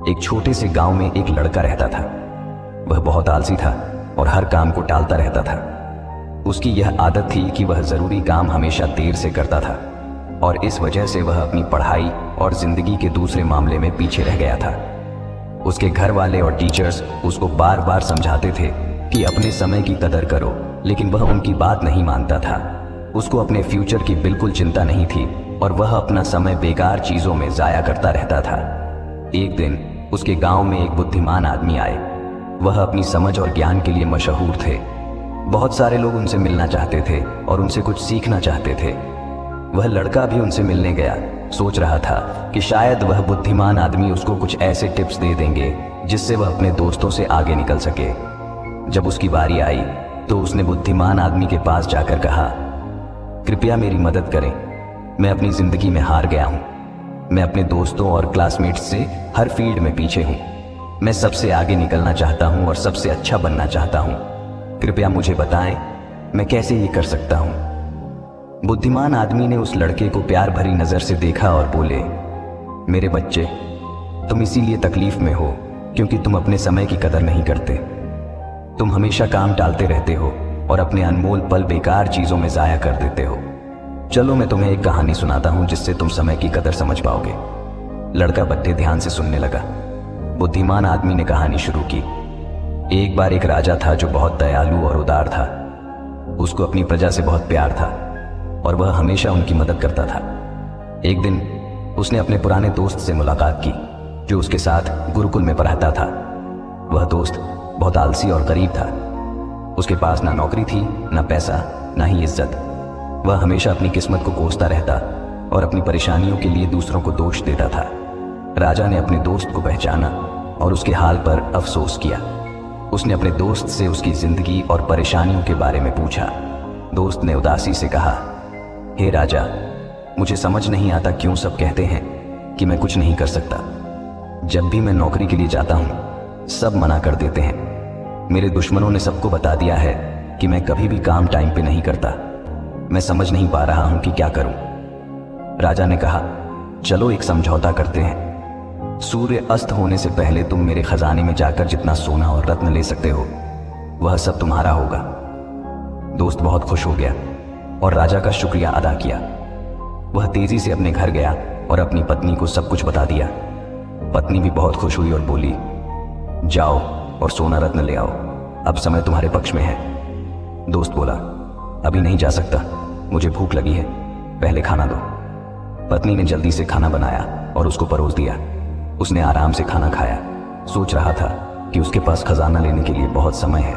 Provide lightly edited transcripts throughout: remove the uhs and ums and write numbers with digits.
एक छोटे से गांव में एक लड़का रहता था। वह बहुत आलसी था और हर काम को टालता रहता था। उसकी यह आदत थी कि वह जरूरी काम हमेशा देर से करता था और इस वजह से वह अपनी पढ़ाई और जिंदगी के दूसरे मामले में पीछे रह गया था। उसके घर वाले और टीचर्स उसको बार बार समझाते थे कि अपने समय की कदर करो, लेकिन वह उनकी बात नहीं मानता था। उसको अपने फ्यूचर की बिल्कुल चिंता नहीं थी और वह अपना समय बेकार चीजों में जाया करता रहता था। एक दिन उसके गांव में एक बुद्धिमान आदमी आए। वह अपनी समझ और ज्ञान के लिए मशहूर थे। बहुत सारे लोग उनसे मिलना चाहते थे और उनसे कुछ सीखना चाहते थे। वह लड़का भी उनसे मिलने गया। सोच रहा था कि शायद वह बुद्धिमान आदमी उसको कुछ ऐसे टिप्स दे देंगे जिससे वह अपने दोस्तों से आगे निकल सके। जब उसकी बारी आई तो उसने बुद्धिमान आदमी के पास जाकर कहा, कृपया मेरी मदद करें, मैं अपनी जिंदगी में हार गया हूं। मैं अपने दोस्तों और क्लासमेट्स से हर फील्ड में पीछे हूं। मैं सबसे आगे निकलना चाहता हूं और सबसे अच्छा बनना चाहता हूं। कृपया मुझे बताएं, मैं कैसे ये कर सकता हूं। बुद्धिमान आदमी ने उस लड़के को प्यार भरी नजर से देखा और बोले, मेरे बच्चे, तुम इसीलिए तकलीफ में हो क्योंकि तुम अपने समय की कदर नहीं करते। तुम हमेशा काम टालते रहते हो और अपने अनमोल पल बेकार चीजों में जाया कर देते हो। चलो मैं तुम्हें एक कहानी सुनाता हूं जिससे तुम समय की कदर समझ पाओगे। लड़का बड़े ध्यान से सुनने लगा। बुद्धिमान आदमी ने कहानी शुरू की। एक बार एक राजा था जो बहुत दयालु और उदार था। उसको अपनी प्रजा से बहुत प्यार था और वह हमेशा उनकी मदद करता था। एक दिन उसने अपने पुराने दोस्त से मुलाकात की जो उसके साथ गुरुकुल में पढ़ता था। वह दोस्त बहुत आलसी और गरीब था। उसके पास ना नौकरी थी, ना पैसा, ना ही इज्जत। वह हमेशा अपनी किस्मत को कोसता रहता और अपनी परेशानियों के लिए दूसरों को दोष देता था। राजा ने अपने दोस्त को पहचाना और उसके हाल पर अफसोस किया। उसने अपने दोस्त से उसकी जिंदगी और परेशानियों के बारे में पूछा। दोस्त ने उदासी से कहा, हे राजा, मुझे समझ नहीं आता क्यों सब कहते हैं कि मैं कुछ नहीं कर सकता। जब भी मैं नौकरी के लिए जाता हूं सब मना कर देते हैं। मेरे दुश्मनों ने सबको बता दिया है कि मैं कभी भी काम टाइम पे नहीं करता। मैं समझ नहीं पा रहा हूं कि क्या करूं। राजा ने कहा, चलो एक समझौता करते हैं। सूर्य अस्त होने से पहले तुम मेरे खजाने में जाकर जितना सोना और रत्न ले सकते हो वह सब तुम्हारा होगा। दोस्त बहुत खुश हो गया और राजा का शुक्रिया अदा किया। वह तेजी से अपने घर गया और अपनी पत्नी को सब कुछ बता दिया। पत्नी भी बहुत खुश हुई और बोली, जाओ और सोना रत्न ले आओ, अब समय तुम्हारे पक्ष में है। दोस्त बोला, अभी नहीं जा सकता, मुझे भूख लगी है, पहले खाना दो। पत्नी ने जल्दी से खाना बनाया और उसको परोस दिया। उसने आराम से खाना खाया। सोच रहा था कि उसके पास खजाना लेने के लिए बहुत समय है।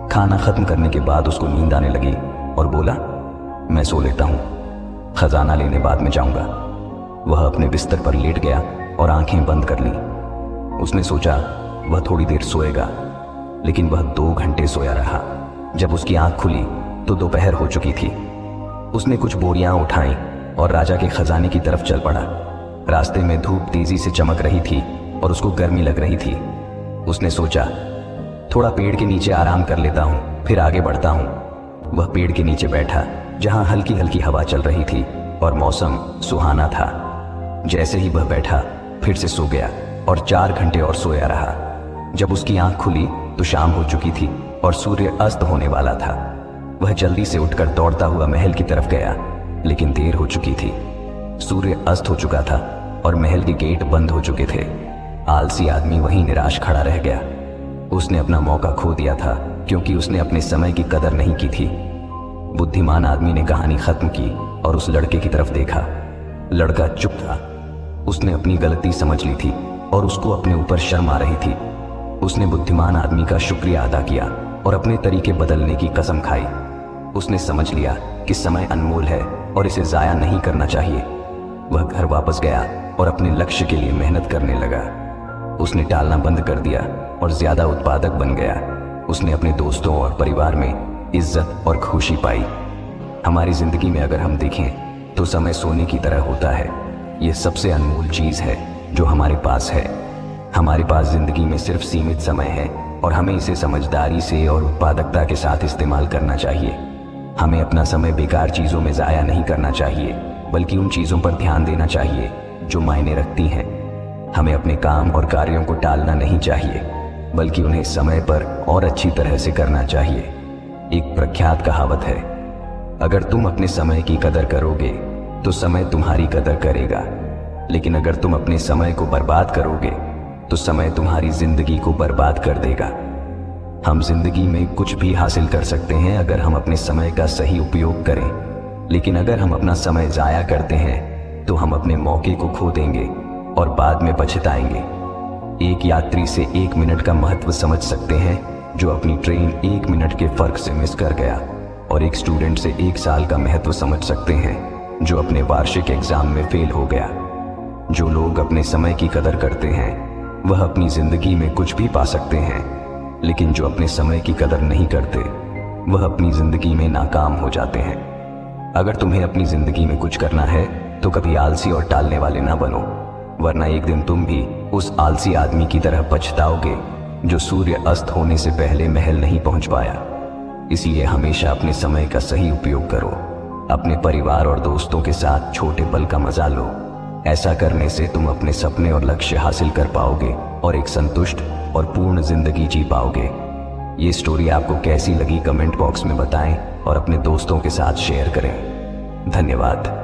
खाना खत्म करने के बाद उसको नींद आने लगी और बोला, मैं सो लेता हूँ, खजाना लेने बाद में जाऊंगा। वह अपने बिस्तर पर लेट गया और आंखें बंद कर ली। उसने सोचा वह थोड़ी देर सोएगा, लेकिन वह 2 घंटे सोया रहा। जब उसकी आंख खुली तो दोपहर हो चुकी थी। उसने कुछ बोरियां उठाई और राजा के खजाने की तरफ चल पड़ा। रास्ते में धूप तेजी से चमक रही थी और उसको गर्मी लग रही थी। उसने सोचा, थोड़ा पेड़ के नीचे आराम कर लेता हूँ, फिर आगे बढ़ता हूँ। वह पेड़ के नीचे बैठा जहाँ हल्की हल्की हवा चल रही थी और मौसम सुहाना था। जैसे ही वह बैठा फिर से सो गया और 4 घंटे और सोया रहा। जब उसकी आंख खुली तो शाम हो चुकी थी और सूर्य अस्त होने वाला था। वह जल्दी से उठकर दौड़ता हुआ महल की तरफ गया, लेकिन देर हो चुकी थी। सूर्य अस्त हो चुका था और महल के गेट बंद हो चुके थे। आलसी आदमी वहीं निराश खड़ा रह गया। उसने अपना मौका खो दिया था क्योंकि उसने अपने समय की कदर नहीं की थी। बुद्धिमान आदमी ने कहानी खत्म की और उस लड़के की तरफ देखा। लड़का चुप था। उसने अपनी गलती समझ ली थी और उसको अपने ऊपर शर्म आ रही थी। उसने बुद्धिमान आदमी का शुक्रिया अदा किया और अपने तरीके बदलने की कसम खाई। उसने समझ लिया कि समय अनमोल है और इसे जाया नहीं करना चाहिए। वह घर वापस गया और अपने लक्ष्य के लिए मेहनत करने लगा। उसने टालना बंद कर दिया और ज्यादा उत्पादक बन गया। उसने अपने दोस्तों और परिवार में इज्जत और खुशी पाई। हमारी जिंदगी में अगर हम देखें तो समय सोने की तरह होता है। यह सबसे अनमोल चीज है जो हमारे पास है। हमारे पास जिंदगी में सिर्फ सीमित समय है और हमें इसे समझदारी से और उत्पादकता के साथ इस्तेमाल करना चाहिए। हमें अपना समय बेकार चीजों में जाया नहीं करना चाहिए, बल्कि उन चीजों पर ध्यान देना चाहिए जो मायने रखती हैं। हमें अपने काम और कार्यों को टालना नहीं चाहिए, बल्कि उन्हें समय पर और अच्छी तरह से करना चाहिए। एक प्रख्यात कहावत है, अगर तुम अपने समय की कदर करोगे तो समय तुम्हारी कदर करेगा, लेकिन अगर तुम अपने समय को बर्बाद करोगे तो समय तुम्हारी जिंदगी को बर्बाद कर देगा। हम जिंदगी में कुछ भी हासिल कर सकते हैं अगर हम अपने समय का सही उपयोग करें, लेकिन अगर हम अपना समय जाया करते हैं तो हम अपने मौके को खो देंगे और बाद में पछताएंगे। एक यात्री से 1 मिनट का महत्व समझ सकते हैं जो अपनी ट्रेन 1 मिनट के फर्क से मिस कर गया, और एक स्टूडेंट से 1 साल का महत्व समझ सकते हैं जो अपने वार्षिक एग्जाम में फेल हो गया। जो लोग अपने समय की कदर करते हैं वह अपनी जिंदगी में कुछ भी पा सकते हैं, लेकिन जो अपने समय की कदर नहीं करते वह अपनी जिंदगी में नाकाम हो जाते हैं। अगर तुम्हें अपनी जिंदगी में कुछ करना है तो कभी आलसी और टालने वाले ना बनो, वरना एक दिन तुम भी उस आलसी आदमी की तरह पछताओगे जो सूर्य अस्त होने से पहले महल नहीं पहुंच पाया। इसलिए हमेशा अपने समय का सही उपयोग करो, अपने परिवार और दोस्तों के साथ छोटे पल का मजा लो। ऐसा करने से तुम अपने सपने और लक्ष्य हासिल कर पाओगे और एक संतुष्ट और पूर्ण जिंदगी जी पाओगे। ये स्टोरी आपको कैसी लगी कमेंट बॉक्स में बताएं और अपने दोस्तों के साथ शेयर करें। धन्यवाद।